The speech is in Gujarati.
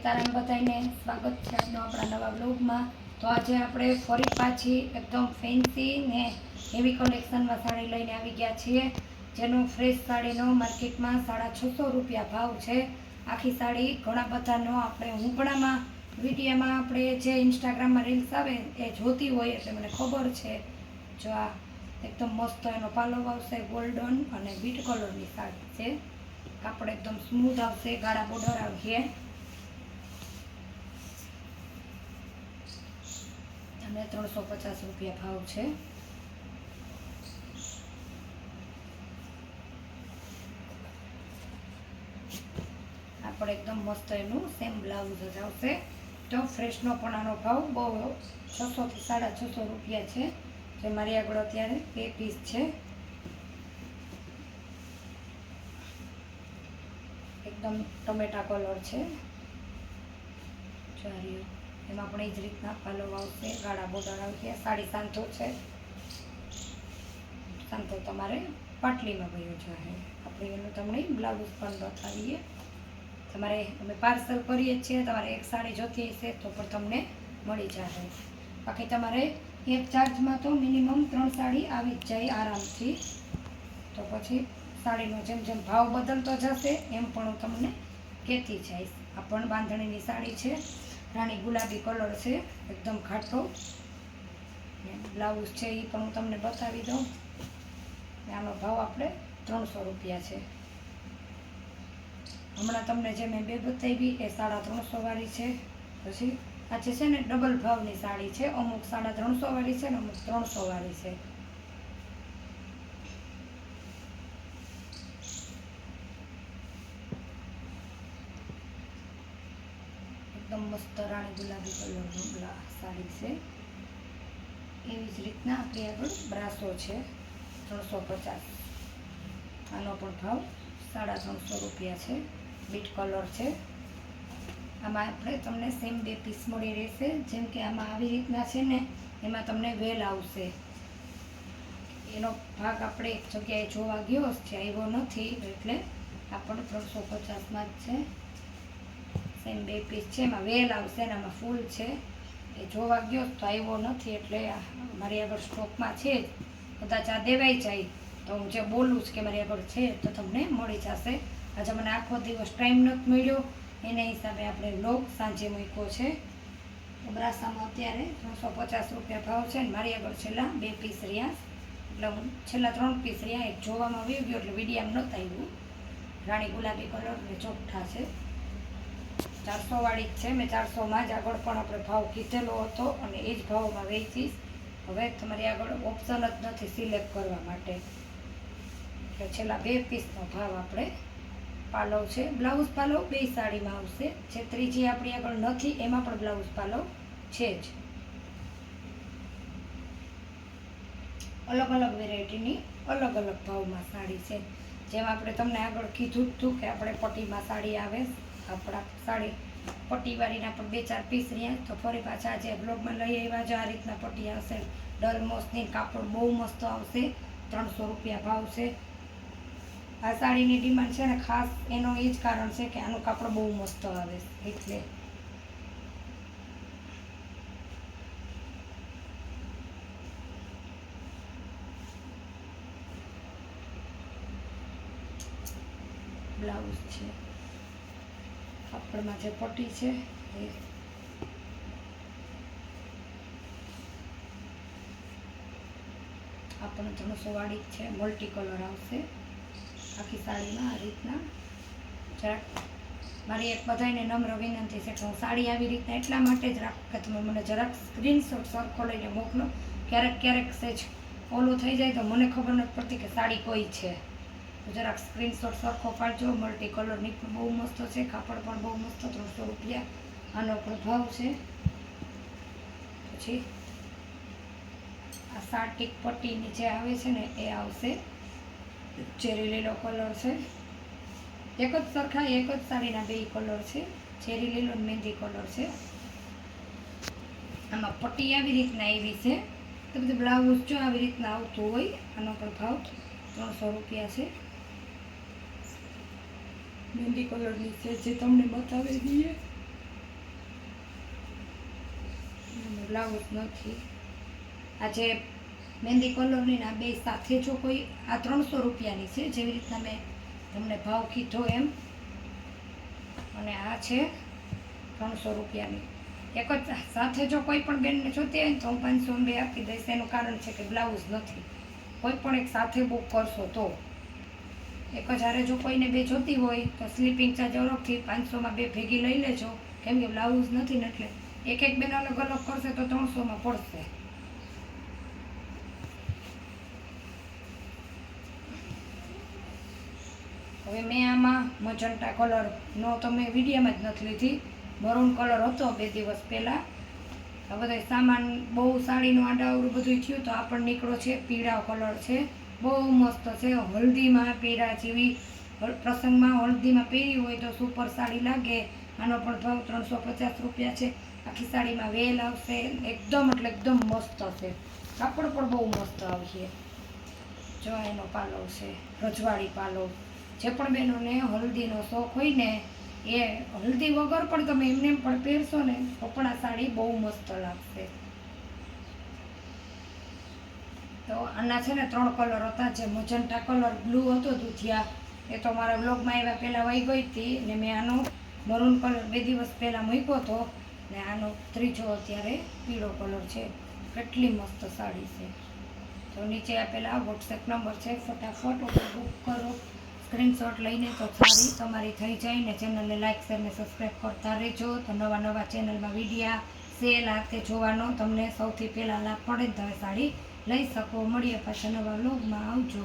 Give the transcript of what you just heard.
સીતારામ બધાને સ્વાગત છે આજનો આપણા નવા બ્લોગમાં। તો આજે આપણે ફરી પાછી એકદમ ફેન્સી ને હેવી કલેક્શનમાં સાડી લઈને આવી ગયા છીએ, જેનો ફ્રેશ સાડીનો માર્કેટમાં 650 રૂપિયા ભાવ છે। આખી સાડી ઘણા બધાનો આપણે હુંપણામાં વિડીયોમાં આપણે જે ઇન્સ્ટાગ્રામમાં રીલ્સ આવે એ જોતી હોય એટલે મને ખબર છે। જો આ એકદમ મસ્ત એનો પાલો આવશે, ગોલ્ડન અને બીટ કલરની સાડી છે। કાપડ એકદમ સ્મૂથ આવશે, ગાળા બોર્ડર આવશે અને 350 રૂપિયા ભાવ છે। આપણે એકદમ મસ્ત એનું સેમ બ્લાઉઝ જ આવશે। તો ફ્રેશનો પણ આનો ભાવ બહુ 600 થી 650 રૂપિયા છે, જે મારી આગળ અત્યારે 2 પીસ છે। એકદમ ટમેટા કલર છે, ચારિયો એમાં પણ એ જ રીતના પાલો આવશે, ગાળા બોર્ડર આવશે। સાડી સાંધો છે, સાંધો તમારે પાટલીમાં ગયો છે। આપણે એનું તમને બ્લાઉઝ પણ બતાવીએ। તમારે અમે પાર્સલ કરીએ છીએ, તમારે એક સાડી જોતી હશે તો પણ તમને મળી જશે। બાકી તમારે એક ચાર્જમાં તો મિનિમમ 3 સાડી આવી જ જાય આરામથી। તો પછી સાડીનો જેમ જેમ ભાવ બદલતો જશે એમ પણ હું તમને કહેતી જઈશ। આ પણ બાંધણીની સાડી છે, રાણી ગુલાબી કલર છે, એકદમ ઘાટો। બ્લાઉઝ છે એ પણ હું તમને બતાવી દઉં। આનો ભાવ આપણે 300 રૂપિયા છે। હમણાં તમને જે મેં બે બતાવી એ 350 વાળી છે। પછી આ જે છે ને ડબલ ભાવની સાડી છે, અમુક 350 વાળી છે ને અમુક 300 વાળી છે। એકદમ મસ્ત રાણી ગુલાબી કલરનું સાડી છે। એવી જ રીતના આપણી આગળ બ્રાસો છે 350, આનો પણ ભાવ 350 રૂપિયા છે। બીટ કલર છે, આમાં આપણે તમને સેમ 2 પીસ મળી રહેશે। જેમ કે આમાં આવી રીતના છે ને એમાં તમને વેલ આવશે, એનો ભાગ આપણે એક જગ્યાએ જોવા ગયો છે, આવ્યો નથી એટલે આ પણ 350માં જ છે। સેમ 2 પીસ છે, એમાં વેલ આવશે અને આમાં ફૂલ છે, એ જોવા ગયો તો આવ્યો નથી એટલે મારી આગળ સ્ટોકમાં છે જ। કદાચ આ દેવાઈ જાય તો હું જે બોલું જ કે મારી આગળ છે તો તમને મળી જશે। આજે મને આખો દિવસ ટાઈમ નથી મળ્યો, એના હિસાબે આપણે વ્લોગ સાંજે મૂક્યો છે। બ્રાસામાં અત્યારે 350 રૂપિયા ભાવ છે, અને મારી આગળ છેલ્લા 2 પીસ રહ્યા, એટલે હું છેલ્લા 3 પીસ રહ્યા એક જોવામાં આવી ગયો એટલે વિડીયામાં નહોતું આવ્યું। રાણી ગુલાબી કલર ચોખ્ઠા છે, 400 વાળી જ છે। મેં 400માં જ આગળ પણ આપણે ભાવ કીધેલો હતો અને એ જ ભાવમાં વેચીશ। હવે તમારી આગળ ઓપ્શન જ નથી સિલેક્ટ કરવા માટે, એટલે છેલ્લા 2 પીસનો ભાવ આપણે પાલો છે। બ્લાઉઝ પાલો 2 સાડીમાં આવશે, જે ત્રીજી આપણી આગળ નથી એમાં પણ બ્લાઉઝ પાલો છે જ। અલગ અલગ વેરાયટીની અલગ અલગ ભાવમાં સાડી છે। જેમ આપણે તમને આગળ કીધું હતું કે આપણે પટ્ટીમાં સાડી આવે, આપણા સાડી પટ્ટીવાળીના પણ 2-4 પીસ રહ્યા, તો ફરી પાછા આજે બ્લોગમાં લઈ આવ્યા જો આ રીતના પટ્ટી આવશે। ડલમોસની કાપડ બહુ મસ્ત આવશે, 300 રૂપિયા ભાવ છે। આ સાડીની ડિમાન્ડ છે ને ખાસ એનો એ જ કારણ છે કે આનું કાપડ બહુ મસ્ત આવે એટલે। બ્લાઉઝ છે, કાપડમાં જે પટ્ટી છે એ આપણને 300 વાળી જ છે, મલ્ટી કલર આવશે આખી સાડીમાં। આ રીતના જરાક મારી એક બધાને નમ્ર વિનંતી છે કે હું સાડી આવી રીતના એટલા માટે જ રાખું કે તમે મને જરાક સ્ક્રીનશોટ સરખો લઈને મોકલો। ક્યારેક સહેજ ઓલું થઈ જાય તો મને ખબર નથી પડતી કે સાડી કોઈ છે, તો જરાક સ્ક્રીનશોટ સરખો પાડજો। મલ્ટી કલરની પણ બહુ મસ્ત છે, કાપડ પણ બહુ મસ્ત, 300 રૂપિયા આનો પણ ભાવ છે। પછી આ સાટિક પટ્ટીની જે આવે છે ને એ આવશે, ચેરી લીલો કલર છે, એક જ સરખા એક જ સાડીના 2 કલર છે, ચેરી લીલો અને મહેંદી કલર છે। આમાં પટ્ટી આવી રીતના આવી છે, તો બધું બ્લાઉઝ જો આવી રીતના આવતું હોય। આનો પણ ભાવ 300 રૂપિયા છે। મહેંદી કલરની છે જે તમને બતાવી દઈએ। બ્લાઉઝ નથી. આ જે મહેંદી કલરની આ બે સાથે જો કોઈ આ 300 રૂપિયાની છે, જેવી રીતના મેં તમને ભાવ કીધો એમ, અને આ છે 300 રૂપિયાની. એક જ સાથે જો કોઈ પણ બેનને જોતી હોય ને તો હું 500 બે આપી દઈશ. એનું કારણ છે કે બ્લાઉઝ નથી. કોઈ પણ એક સાથે બુક કરશો તો એક જ હારે જો કોઈને બે જોતી હોય તો સ્લીપિંગ ચાર્જ અલગથી 500માં બે ભેગી લઈ લેજો, કેમ કે બ્લાઉઝ નથી ને એટલે એક બેન અલગ અલગ કરશે તો 300માં પડશે. હવે મેં આમાં મજન્ટા કલરનો તો મેં વિડીયોમાં જ નથી લીધી, મરૂન કલર હતો 2 દિવસ પહેલાં. આ બધો સામાન બહુ સાડીનું આડાઅવળું બધું થયું તો આ પણ નીકળો છે. પીળા કલર છે, બહુ મસ્ત છે. હલ્દીમાં પહેર્યા જેવી, પ્રસંગમાં હલ્દીમાં પહેરી હોય તો સુપર સાડી લાગે. આનો પણ ભાવ 350 રૂપિયા છે. આખી સાડીમાં વેલ આવશે, એકદમ એટલે એકદમ મસ્ત છે. કાપડ પણ બહુ મસ્ત આવશે. જો એનો પાલવ છે, રજવાડી પાલવ. જે પણ બહેનોને હલ્દીનો શોખ હોય ને એ હલ્દી વગર પણ તમે એમને પણ પહેરશો ને તો પણ આ સાડી બહુ મસ્ત લાગશે. તો આના છે ને 3 કલર હતા. જે મજન્ટા કલર બ્લુ હતો દૂધિયા, એ તો મારા વ્લોગમાં આવ્યા પહેલાં વહી ગઈ હતી ને મેં આનો મરૂન કલર 2 દિવસ પહેલાં મૂક્યો હતો ને આનો ત્રીજો અત્યારે પીળો કલર છે. કેટલી મસ્ત સાડી છે. તો નીચે આપેલા વોટ્સએપ નંબર છે, ફટાફટ ઓર્ડર બુક કરો, સ્ક્રીનશોટ લઈને તો સાડી તમારી થઈ જાય. ને ચેનલને લાઇક શેર ને સબસ્ક્રાઈબ કરતા રહેજો. તો નવા ચેનલમાં વિડીયા સેલ આ તે જોવાનો તમને સૌથી પહેલાં લાભ પડે ને તમે સાડી લઈ શકો. મળીએ પાછા નવા વ્લોગમાં. આવજો.